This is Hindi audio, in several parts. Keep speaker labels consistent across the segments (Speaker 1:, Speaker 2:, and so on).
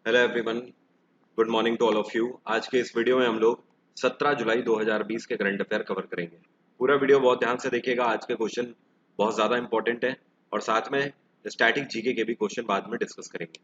Speaker 1: Hello everyone, good morning to all of you. आज के इस वीडियो में हम लोग 17 जुलाई 2020 के करंट अफेयर कवर करेंगे। पूरा वीडियो बहुत ध्यान से देखिएगा। आज के क्वेश्चन बहुत ज़्यादा इंपॉर्टेंट है और साथ में स्टैटिक जीके के भी क्वेश्चन बाद में डिस्कस करेंगे।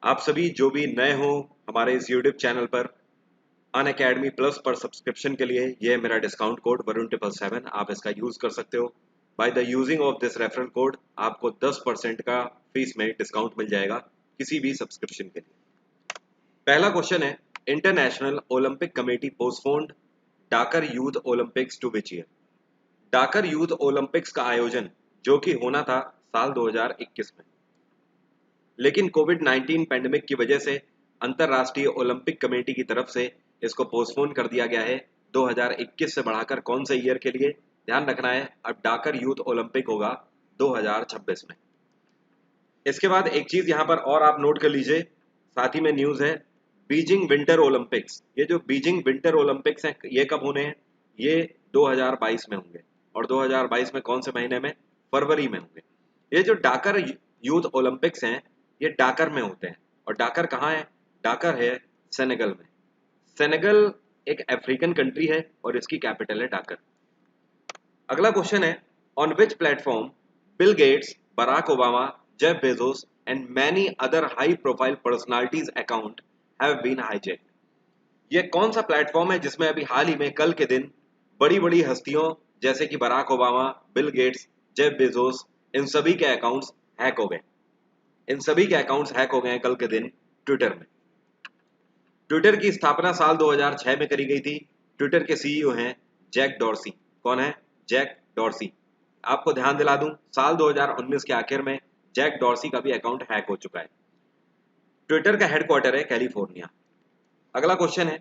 Speaker 1: आप सभी जो भी नए हो हमारे इस यूट्यूब चैनल पर अनअकैडमी प्लस पर सब्सक्रिप्शन के लिए ये है मेरा डिस्काउंट कोड वरुण777। आप इसका यूज़ कर सकते हो। By the using of this referral code आपको 10% का फीस में डिस्काउंट मिल जाएगा किसी भी सब्सक्रिप्शन के लिए। पहला क्वेश्चन है, International Olympic Committee postponed Dakar Youth Olympics to which year. Dakar Youth Olympics का आयोजन जो कि होना था साल 2021 में, लेकिन कोविड 19 पैंडेमिक की वजह से अंतरराष्ट्रीय ओलंपिक कमेटी की तरफ से इसको पोस्टपोन कर दिया गया है 2021 से बढ़ाकर कौन से ईयर के लिए। ध्यान रखना है, अब डाकर यूथ ओलंपिक होगा 2026 में। इसके बाद एक चीज यहाँ पर और आप नोट कर लीजिए, साथ ही में न्यूज है बीजिंग विंटर ओलंपिक्स। ये जो बीजिंग विंटर ओलंपिक्स हैं ये कब होने हैं? ये 2022 में होंगे। और 2022 में कौन से महीने में? फरवरी में होंगे। ये जो डाकर यूथ ओलंपिक्स हैं ये डाकर में होते हैं। और डाकर कहाँ है? डाकर है सेनेगल में। सेनेगल एक अफ्रीकन कंट्री है और इसकी कैपिटल है डाकर। अगला क्वेश्चन है, on which platform Bill Gates, Barack Obama, Jeff Bezos and many other high profile personalities account have been hijacked. ये कौन सा प्लेटफॉर्म है जिसमें अभी हाल ही में कल के दिन बड़ी बड़ी हस्तियों जैसे कि Barack Obama, Bill Gates, Jeff Bezos, इन सभी के अकाउंट्स हैक हो गए। इन सभी के अकाउंट्स हैक हो गए हैं कल के दिन ट्विटर में। ट्विटर की स्थापना साल 2006 में करी गई थी। ट्विटर के सीईओ हैं जैक डॉर्सी। कौन है? Jack Dorsey. आपको ध्यान दिला दूं, साल 2019 के आखिर में जैक डॉर्सी का भी अकाउंट हैक हो चुका है। ट्विटर का हेडक्वार्टर है कैलिफोर्निया। अगला क्वेश्चन है,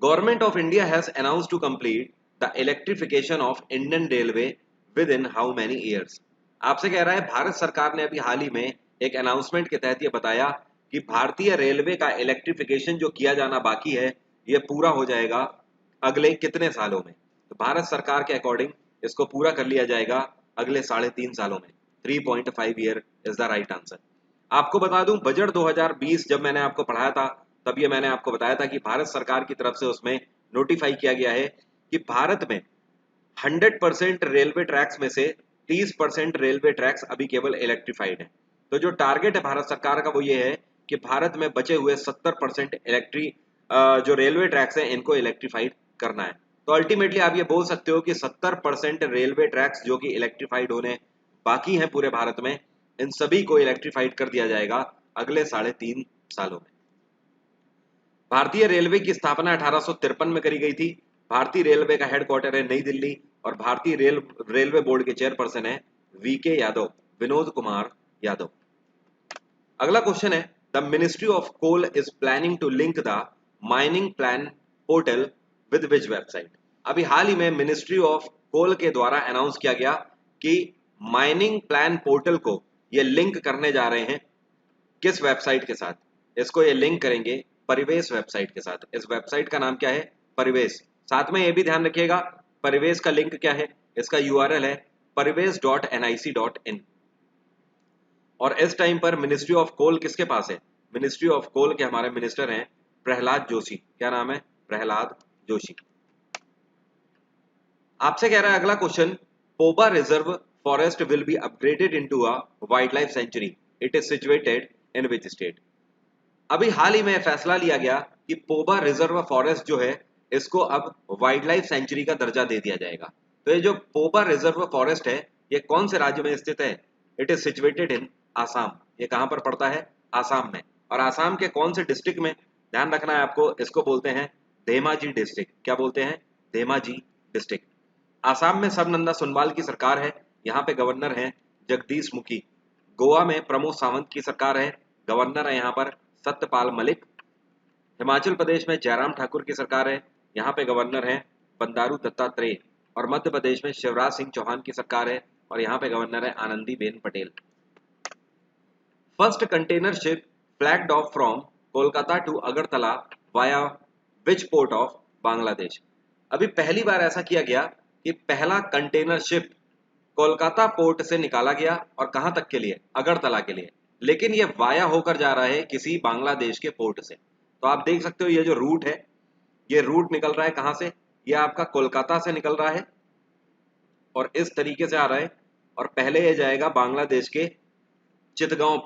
Speaker 1: government of India has announced to complete the electrification of Indian railway within how many years. आपसे कह रहा है भारत सरकार ने अभी हाल ही में एक अनाउंसमेंट के तहत ये बताया कि भारतीय रेलवे का इलेक्ट्रिफिकेशन जो किया जाना बाकी है ये पूरा हो जाएगा अगले कितने सालों में। तो भारत सरकार के अकॉर्डिंग इसको पूरा कर लिया जाएगा अगले 3.5 सालों में। 3.5 year is the right answer. आपको बता दूं, बजट 2020 जब मैंने आपको पढ़ाया था तब ये मैंने आपको बताया था कि भारत सरकार की तरफ से उसमें नोटिफाई किया गया है कि भारत में 100% रेलवे ट्रैक्स में से 30% रेलवे ट्रैक्स अभी केवल इलेक्ट्रीफाइड है। तो जो टारगेट है भारत सरकार का वो ये है कि भारत में बचे हुए 70% जो रेलवे ट्रैक्स हैं इनको इलेक्ट्रीफाइड करना है। तो अल्टीमेटली आप ये बोल सकते हो कि 70% रेलवे ट्रैक्स जो कि इलेक्ट्रीफाइड होने बाकी हैं पूरे भारत में, इन सभी को इलेक्ट्रीफाइड कर दिया जाएगा अगले 3.5 सालों में। भारतीय रेलवे की स्थापना 1853 में करी गई थी। भारतीय रेलवे का हेडक्वार्टर है नई दिल्ली और भारतीय रेलवे बोर्ड के चेयरपर्सन है वीके यादव, विनोद कुमार यादव। अगला क्वेश्चन है, the ministry of coal is planning to link the mining plan portal with which website. अभी हाल ही में मिनिस्ट्री ऑफ कोल के द्वारा अनाउंस किया गया कि माइनिंग प्लान पोर्टल को ये लिंक करने जा रहे हैं किस वेबसाइट के साथ? इसको ये लिंक करेंगे परिवेश वेबसाइट के साथ। इस वेबसाइट का नाम क्या है? परिवेश। साथ में ये भी ध्यान रखिएगा परिवेश का लिंक क्या है, इसका यूआरएल है parivesh.nic.in। और इस टाइम पर मिनिस्ट्री ऑफ कोल किसके पास है? मिनिस्ट्री ऑफ कोल के हमारे मिनिस्टर हैं प्रहलाद जोशी। क्या नाम है? प्रहलाद जोशी। आपसे कह रहा है अगला question, पोबा reserve forest will be upgraded into a wild life sanctuary, it is situated in which state. अभी हाल ही में फैसला लिया गया कि पोबा रिजर्व फॉरेस्ट जो है इसको अब वाइल्ड लाइफ सेंचुरी का दर्जा दे दिया जाएगा। तो ये जो पोबा रिजर्व फॉरेस्ट है ये कौन से राज्य में स्थित है? It is situated in Assam. ये कहां पर पड़ता है? आसाम में। और आसाम के कौन से डिस्ट्रिक्ट में? ध्यान रखना है आपको, इसको बोलते हैं धेमाजी डिस्ट्रिक्ट। क्या बोलते हैं? धेमाजी डिस्ट्रिक्ट। आसाम में सर्बानंद सोनोवाल की सरकार है, यहाँ पे गवर्नर हैं जगदीश मुखी। गोवा में प्रमोद सावंत की सरकार है, गवर्नर है यहाँ पर सत्यपाल मलिक। हिमाचल प्रदेश में जयराम ठाकुर की सरकार है, यहाँ पे गवर्नर हैं बंडारू दत्तात्रेय। और मध्य प्रदेश में शिवराज सिंह चौहान की सरकार है और यहाँ पे गवर्नर है Anandiben Patel. First container ship flagged off from Kolkata to Agartala via which port of Bangladesh. अभी पहली बार ऐसा किया गया कि पहला कंटेनर शिप कोलकाता पोर्ट से निकाला गया और कहां तक के लिए? अगरतला के लिए। लेकिन ये वाया होकर जा रहा है किसी बांग्लादेश के पोर्ट से। तो आप देख सकते हो ये जो रूट है, ये रूट निकल रहा है कहाँ से, ये आपका कोलकाता से निकल रहा है और इस तरीके से आ रहा है, और पहले ये जाएगा बांग्लादेश के चितगांव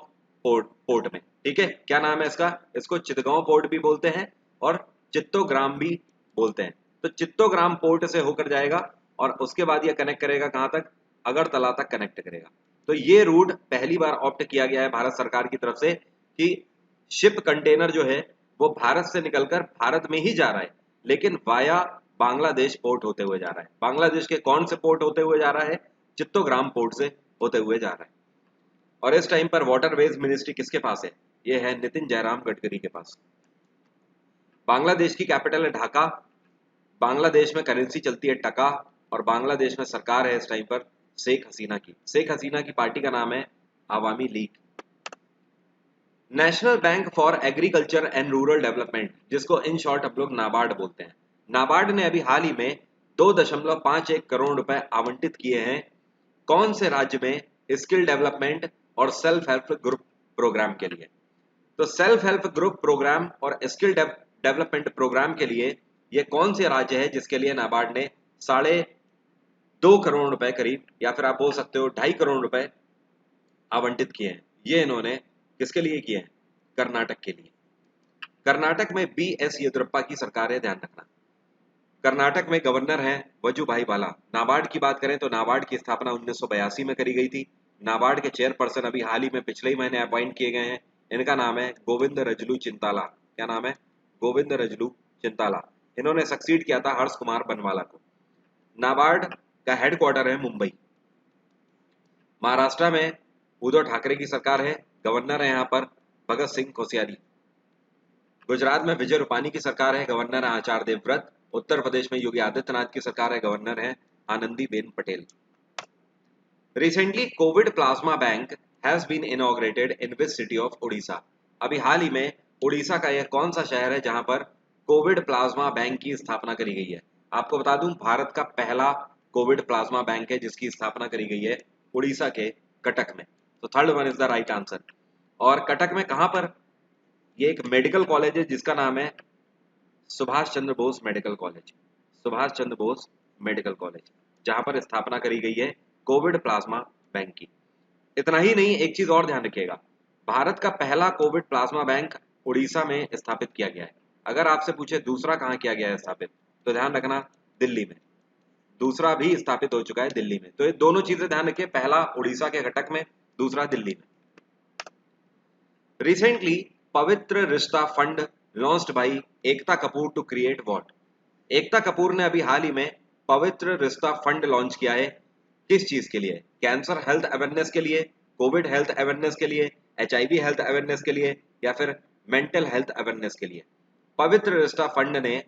Speaker 1: पोर्ट में। ठीक है, क्या नाम है इसका, इसको चितगांव पोर्ट भी बोलते हैं और चित्तोग्राम भी बोलते हैं। तो चित्तोग्राम पोर्ट से होकर जाएगा और उसके बाद ये कनेक्ट करेगा कहां तक, अगरतला तक कनेक्ट करेगा। तो ये रूट पहली बार ऑप्ट किया गया है भारत सरकार की तरफ से कि शिप कंटेनर जो है वो भारत से निकलकर भारत में ही जा रहा है, लेकिन वाया बांग्लादेश पोर्ट होते हुए जा रहा है। बांग्लादेश के कौन से पोर्ट होते हुए जा रहा है, चित्तोग्राम पोर्ट से होते हुए जा रहा है। और इस टाइम पर वाटरवेज मिनिस्ट्री किसके पास है, ये है नितिन जयराम गडकरी के पास। बांग्लादेश की कैपिटल है ढाका, बांग्लादेश में करेंसी चलती है टका, और बांग्लादेश में सरकार है इस टाइम पर शेख हसीना की। शेख हसीना की पार्टी का नाम है Awami league. National bank for agriculture and rural development, जिसको इन शॉर्ट हम लोग नाबार्ड बोलते हैं, नाबार्ड ने अभी हाल ही में 2.51 करोड़ रुपए आवंटित किए हैं कौन से राज्य में, स्किल डेवलपमेंट और सेल्फ हेल्प ग्रुप प्रोग्राम के लिए। तो सेल्फ हेल्प ग्रुप प्रोग्राम और स्किल डेवलपमेंट प्रोग्राम के लिए ये कौन से राज्य है जिसके लिए नाबार्ड ने 2.5 करोड़ रुपए करीब, या फिर आप बोल सकते हो 2.5 करोड़ रुपए आवंटित किए हैं। ये इन्होंने किसके लिए किए हैं, कर्नाटक के लिए। कर्नाटक में BS येदियुरप्पा की सरकार है, ध्यान रखना। कर्नाटक में गवर्नर हैं वजुभाई वाला। नाबार्ड की बात करें तो नाबार्ड की स्थापना 1982 में करी गई थी। नाबार्ड के चेयरपर्सन अभी हाल ही में पिछले ही महीने अपॉइंट किए गए हैं, इनका नाम है गोविंद रजलू चिंताला। क्या नाम है, गोविंद रजलू चिंताला। इन्होंने सक्सीड किया था हर्ष कुमार बनवाला को। नाबार्ड का हेडक्वार्टर है मुंबई। महाराष्ट्र में उद्धव ठाकरे की सरकार है, गवर्नर है यहाँ पर भगत सिंह कोश्यारी। गुजरात में विजय रूपानी की सरकार है, गवर्नर है आचार्य देवव्रत। उत्तर प्रदेश में योगी आदित्यनाथ की सरकार है, गवर्नर है Anandiben Patel. Recently covid plasma bank has been inaugurated in which city of Orissa. अभी हाल ही में उड़ीसा का यह कौन सा शहर है जहां पर कोविड प्लाज्मा बैंक की स्थापना करी गई है। आपको बता दूं भारत का पहला कोविड प्लाज्मा बैंक है जिसकी स्थापना करी गई है उड़ीसा के कटक में। तो third one is the right answer. और कटक में कहां पर, ये एक मेडिकल कॉलेज है जिसका नाम है Subhash Chandra Bose medical college. Subhash Chandra Bose medical college, जहां पर स्थापना करी गई है कोविड प्लाज्मा बैंक की। इतना ही नहीं, एक चीज और ध्यान रखिएगा, भारत का पहला कोविड प्लाज्मा बैंक उड़ीसा में स्थापित किया गया है। अगर आपसे पूछे दूसरा कहां किया गया है स्थापित, तो ध्यान रखना दिल्ली में। दूसरा भी स्थापित हो चुका है दिल्ली में। तो ये दोनों चीजें ध्यान रखिए, पहला उड़ीसा के कटक में, दूसरा दिल्ली में। Recently Pavitra Rishta fund launched by Ekta Kapoor to create what. Ekta Kapoor ने अभी हाल ही में पवित्र रिश्ता फंड लॉन्च किया है, किस चीज के लिए, कैंसर हेल्थ अवेयरनेस के लिए, कोविड हेल्थ अवेयरनेस के लिए, HIV हेल्थ अवेयरनेस के लिए, या फिर मेंटल हेल्थ अवेयरनेस के लिए। पवित्र रिश्ता फंड ने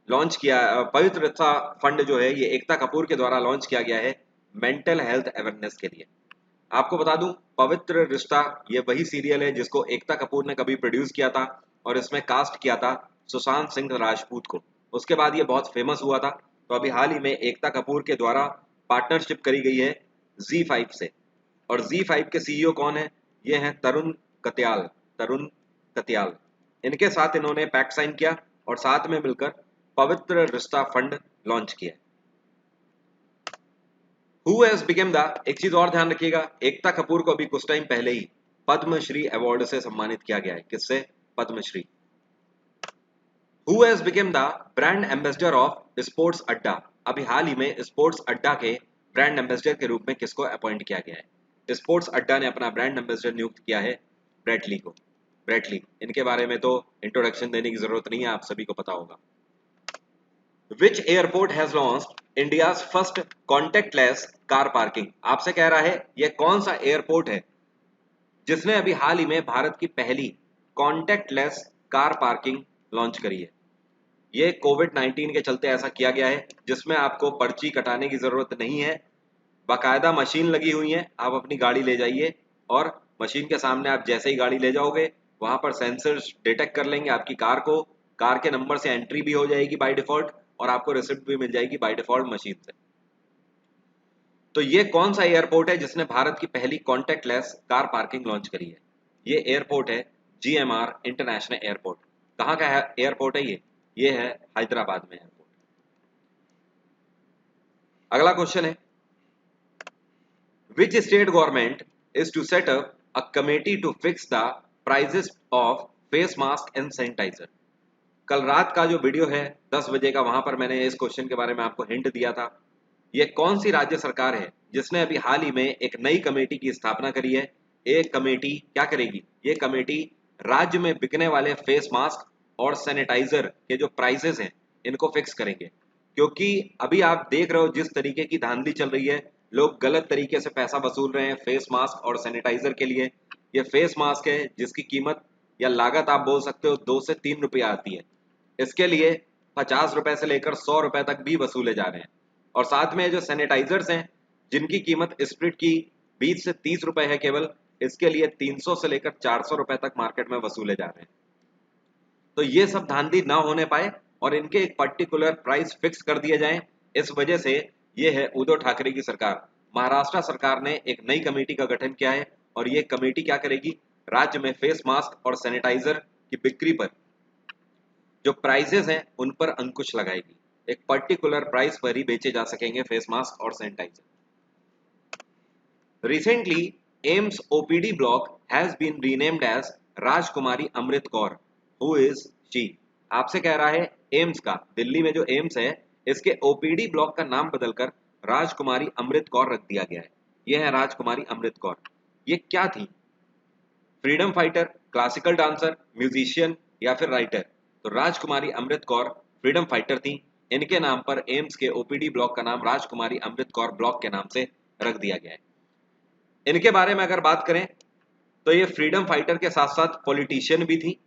Speaker 1: लॉन्च किया, पवित्र रिश्ता फंड जो है ये एकता कपूर के द्वारा लॉन्च किया गया है मेंटल हेल्थ अवेयरनेस के लिए। आपको बता दूं पवित्र रिश्ता ये वही सीरियल है जिसको एकता कपूर ने कभी प्रोड्यूस किया था और इसमें कास्ट किया था सुशांत सिंह राजपूत को। उसके बाद ये बहुत फेमस हुआ था। तो अभी हाल ही में एकता कपूर के द्वारा पार्टनरशिप करी गई है Z5 से। और Z5 के CEO कौन है, ये हैं तरुण कत्याल। तरुण कत्याल, इनके साथ इन्होंने पैक्ट साइन किया और साथ में मिलकर पवित्र रिश्ता फंड लॉन्च किया। Who has become the, एक चीज और ध्यान रखिएगा, एकता कपूर को अभी कुछ टाइम पहले ही पद्मश्री अवार्ड से सम्मानित किया गया है। किससे, Padmashri. Who has become the brand ambassador of sports Adda. अभी हाल ही में स्पोर्ट्स अड्डा के ब्रांड एम्बेसडर के रूप में किसको अपॉइंट किया गया है। स्पोर्ट्स अड्डा ने अपना ब्रांड एम्बेसडर नियुक्त किया है ब्रेटली को। ब्रेटली, इनके बारे में तो इंट्रोडक्शन देने की जरूरत नहीं है, आप सभी को पता होगा। Which airport has launched India's first contactless car parking। आपसे कह रहा है ये कौन सा एयरपोर्ट है जिसने अभी हाल ही में भारत की पहली कॉन्टेक्टलेस कार पार्किंग लॉन्च करी है। ये कोविड-19 के चलते ऐसा किया गया है जिसमें आपको पर्ची कटाने की जरूरत नहीं है, बाकायदा मशीन लगी हुई है। आप अपनी गाड़ी ले जाइए और मशीन के सामने आप जैसे ही गाड़ी ले जाओगे वहां पर सेंसर्स डिटेक्ट कर लेंगे आपकी कार को, कार के नंबर से एंट्री भी हो जाएगी बाय डिफॉल्ट और आपको रिसिप्ट भी मिल जाएगी बाय डिफॉल्ट मशीन से। तो ये कौन सा एयरपोर्ट है जिसने भारत की पहली कॉन्टेक्टलेस कार पार्किंग लॉन्च करी है। ये एयरपोर्ट है GMR इंटरनेशनल एयरपोर्ट। कहाँ का है एयरपोर्ट है ये है हैदराबाद में एयरपोर्ट। अगला क्वेश्चन है, which state government is to set up a committee to fix the prices of face mask and sanitiser. कल रात का जो वीडियो है 10 बजे का, वहां पर मैंने इस क्वेश्चन के बारे में आपको हिंट दिया था। ये कौन सी राज्य सरकार है जिसने अभी हाल ही में एक नई कमेटी की स्थापना करी है? एक कमेटी क्या करेगी? ये कमेटी राज्य में बिकने वाले फेस मास्क और सैनिटाइजर के जो प्राइसेस हैं इनको फिक्स करेंगे। क्योंकि अभी आप देख रहे हो जिस तरीके की धांधली चल रही है, लोग गलत तरीके से पैसा वसूल रहे हैं फेस मास्क और सैनिटाइजर के लिए। ये फेस मास्क है जिसकी कीमत या लागत आप बोल सकते हो 2 से 3 रुपया आती है। इसके लिए 50 रुपए से लेकर 100 रुपए तक भी वसूले जा रहे हैं। और साथ में जो सैनिटाइजर्स हैं जिनकी कीमत स्प्रिट की 20 से 30 रुपए है केवल, इसके लिए 300 से लेकर 400 रुपए तक मार्केट में वसूले जा रहे हैं। तो ये सब धांधली ना होने पाए और इनके एक पर्टिकुलर प्राइस फिक्स कर दिए जाएं, इस वजह से ये है उद्धव ठाकरे की सरकार। महाराष्ट्र सरकार ने एक नई कमेटी का गठन किया है और ये कमेटी क्या करेगी? राज्य में फेस मास्क और सैनिटाइजर की बिक्री पर जो प्राइसेस हैं उन पर अंकुश लगाएगी। एक पर्टिकुलर प्राइस पर ही बेचे जा सकेंगे फेस मास्क और sanitiser. Recently AIIMS OPD block has been renamed as Rajkumari Amrit Kaur. Who is she? आपसे कह रहा है एम्स का, दिल्ली में जो एम्स है इसके ओपीडी ब्लॉक का नाम बदलकर राजकुमारी अमृत कौर रख दिया गया है। यह है राजकुमारी अमृत कौर। ये क्या थी? Freedom fighter, classical dancer, musician या फिर राइटर? तो राजकुमारी अमृत कौर फ्रीडम फाइटर थी। इनके नाम पर एम्स के ओपीडी ब्लॉक का नाम राजकुमारी अमृत कौर ब्लॉक के नाम से रख दिया गया है। इनके बारे में अगर बात करें तो ये फ्रीडम फाइटर के साथ साथ पॉलिटिशियन भी थी,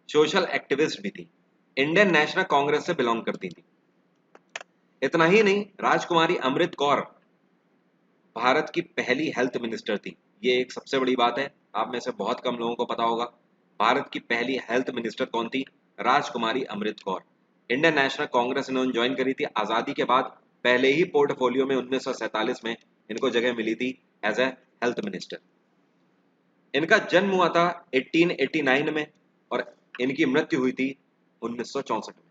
Speaker 1: सोशल एक्टिविस्ट भी थी, इंडियन नेशनल कांग्रेस से बिलोंग करती थी। इतना ही नहीं, राजकुमारी अमृत कौर भारत की पहली हेल्थ मिनिस्टर थी। ये एक सबसे बड़ी बात है, आप में से बहुत कम लोगों को पता होगा। भारत की पहली हेल्थ मिनिस्टर कौन थी? राजकुमारी अमृत कौर। इंडियन नेशनल कांग्रेस इन्होंने ज्वाइन करी थी आजादी के बाद। पहले ही पोर्टफोलियो में 1947 में इनको जगह मिली थी एज ए हेल्थ मिनिस्टर। इनका जन्म हुआ था 1889 में और इनकी मृत्यु हुई थी 1964 में।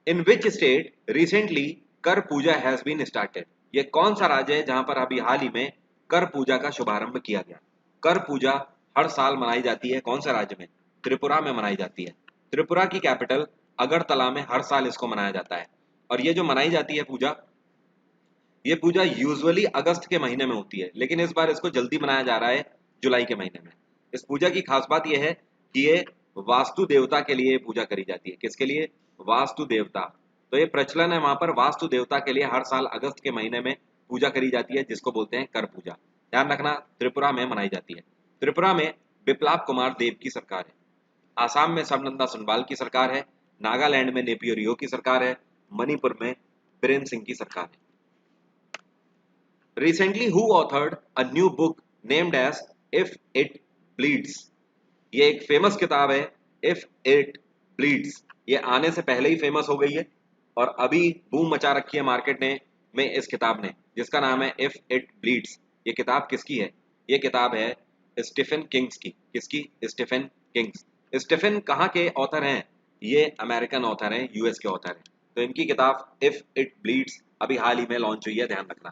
Speaker 1: इन विच स्टेट रिसेंटली कर पूजा हैज बीन स्टार्टेड? ये कौन सा राज्य है जहां पर अभी हाल ही में कर पूजा का शुभारंभ किया गया? कर पूजा हर साल मनाई जाती है, कौन सा राज्य में? त्रिपुरा में मनाई जाती है। त्रिपुरा की कैपिटल अगरतला में हर साल इसको मनाया जाता है। और ये जो मनाई जाती है पूजा, ये पूजा यूजुअली अगस्त के महीने में होती है, लेकिन इस बार इसको जल्दी मनाया जा रहा है, जुलाई के महीने में। इस पूजा की खास बात यह है कि ये वास्तु देवता के लिए पूजा करी जाती है। किसके लिए? वास्तु देवता। तो ये प्रचलन है वहां पर वास्तु देवता के लिए हर साल अगस्त के महीने में पूजा करी जाती है, जिसको बोलते हैं कर पूजा। ध्यान रखना, त्रिपुरा में मनाई जाती है। त्रिपुरा में बिप्लाब कुमार देव की सरकार है। आसाम में सर्बानंद सोनोवाल की सरकार है। नागालैंड में नेपियर रियो की सरकार है। मणिपुर में बीरेन सिंह की सरकार है। Recently, who authored a new book named as If It Bleeds? ये एक फेमस किताब है If It Bleeds। ये आने से पहले ही फेमस हो गई है और अभी बूम मचा रखी है मार्केट में इस किताब ने, जिसका नाम है If It Bleeds। ये किताब किसकी है? ये किताब है स्टीफन किंग्स की। किसकी? Stephen Kings. स्टीफन कहाँ के ऑथर हैं? ये अमेरिकन ऑथर हैं, यूएस के ऑथर हैं। तो इनकी किताब If It Bleeds अभी हाल ही में लॉन्च हुई है, ध्यान रखना।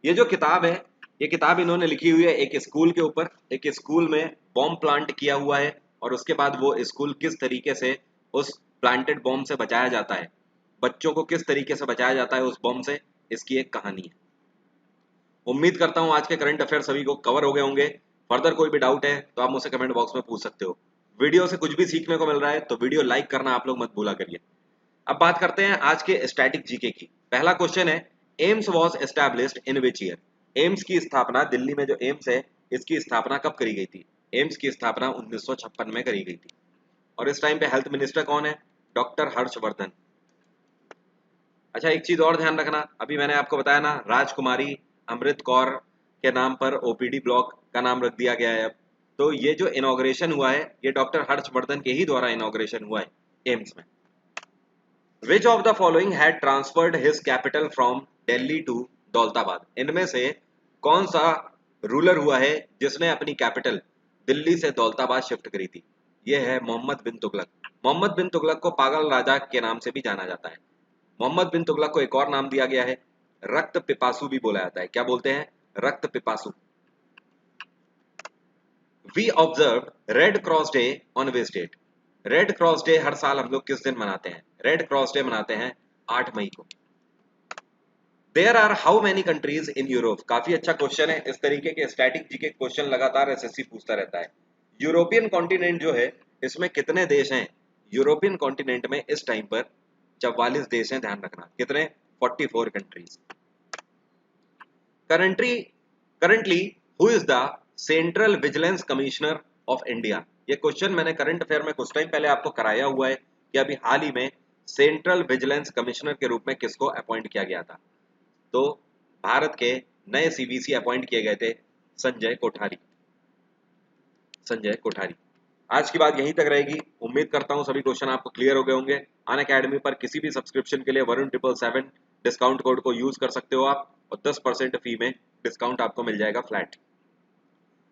Speaker 1: ये जो किताब है, ये किताब इन्होंने लिखी हुई है एक स्कूल के ऊपर। एक स्कूल में बॉम्ब प्लांट किया हुआ है और उसके बाद वो स्कूल किस तरीके से उस प्लांटेड बॉम्ब से बचाया जाता है, बच्चों को किस तरीके से बचाया जाता है उस बॉम्ब से, इसकी एक कहानी है। उम्मीद करता हूँ आज के करंट अफेयर सभी को कवर हो गए होंगे। फर्दर कोई भी डाउट है तो आप मुझसे कमेंट बॉक्स में पूछ सकते हो। वीडियो से कुछ भी सीखने को मिल रहा है तो वीडियो लाइक करना आप लोग मत भूला करिए। अब बात करते हैं आज के स्टैटिक जीके की। पहला क्वेश्चन है, AIIMS was established in which year? AIIMS की स्थापना, दिल्ली में जो एम्स है इसकी स्थापना कब करी गई थी? एम्स की स्थापना 1956 में करी गई थी। और इस टाइम पे हेल्थ मिनिस्टर कौन है? डॉक्टर हर्षवर्धन। अच्छा, एक चीज और ध्यान रखना, अभी मैंने आपको बताया ना राजकुमारी अमृत कौर के नाम पर ओपीडी ब्लॉक का नाम रख दिया गया है अब। तो ये जो इनॉग्रेशन हुआ है ये डॉक्टर हर्षवर्धन के ही द्वारा इनॉग्रेशन हुआ है एम्स में। Which of the following had transferred his capital from Delhi to Daulatabad? इनमें से कौन सा रूलर हुआ है जिसने अपनी कैपिटल दिल्ली से दौलताबाद शिफ्ट करी थी? ये है मोहम्मद बिन तुगलक। मोहम्मद बिन तुगलक को पागल राजा के नाम से भी जाना जाता है। मोहम्मद बिन तुगलक को एक और नाम दिया गया है, रक्त पिपासु भी बोला जाता है। क्या बोलते हैं? रक्त पिपासु। We observe Red Cross Day on which date? Red Cross Day हर साल हम लोग किस दिन मनाते हैं? रेड क्रॉस डे मनाते हैं 8 मई को। There are how many countries in Europe? काफी अच्छा क्वेश्चन है। इस तरीके के स्टैटिक जीके क्वेश्चन लगातार एसएससी पूछता रहता है। यूरोपियन कॉन्टिनेंट जो है इसमें कितने देश हैं? यूरोपियन कॉन्टिनेंट में इस टाइम पर 44 देश हैं, ध्यान रखना। कितने? 44 countries. Currently who is the central vigilance commissioner of India? ये क्वेश्चन मैंने करंट अफेयर में कुछ टाइम पहले आपको कराया हुआ है कि अभी हाल ही में सेंट्रल विजिलेंस कमिश्नर के रूप में किसको अपॉइंट किया गया था? तो भारत के नए सीवीसी अपॉइंट किए गए थे संजय कोठारी। संजय कोठारी। आज की बात यहीं तक रहेगी। उम्मीद करता हूं सभी क्वेश्चन आपको क्लियर हो गए होंगे। अनअकैडमी पर किसी भी सब्सक्रिप्शन के लिए वरुण 777 डिस्काउंट कोड को यूज कर सकते हो आप, और 10% फी में डिस्काउंट आपको मिल जाएगा flat.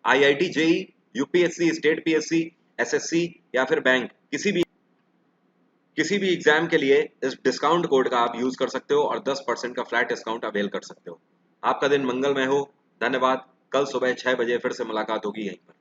Speaker 1: IIT, JEE, UPSC, state PSC, SSC या फिर बैंक, किसी भी एग्जाम के लिए इस डिस्काउंट कोड का आप यूज कर सकते हो और 10% का फ्लैट डिस्काउंट अवेल कर सकते हो। आपका दिन मंगलमय हो। धन्यवाद। कल सुबह 6 बजे फिर से मुलाकात होगी यहीं पर।